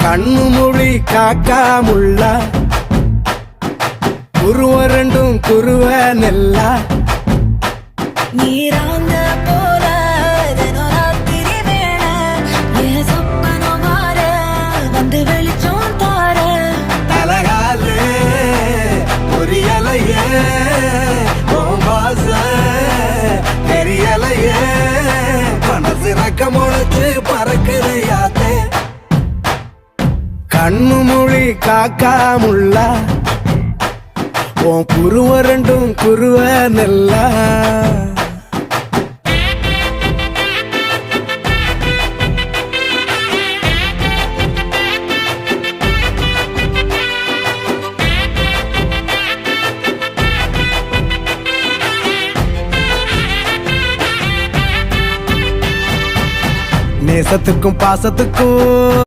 கண்ணு மொழி காக்காமுள்ள குருவ ரெண்டும் குருவ நெல்லா நீராங்க போல தினராத்திரி வேண என் சொப்பனம் மாற வந்து வெளிச்சம் தார தலகாலே பொரியலையே ஓம்பாச தெரியலையே மனசு ரக்க முளைச்சு பறக்குறையாத்தே கண்ணு மொழி காக்காமுள்ள உன் குருவ ரெண்டும் குருவ நெல்லா நேசத்துக்கும் பாசத்துக்கும்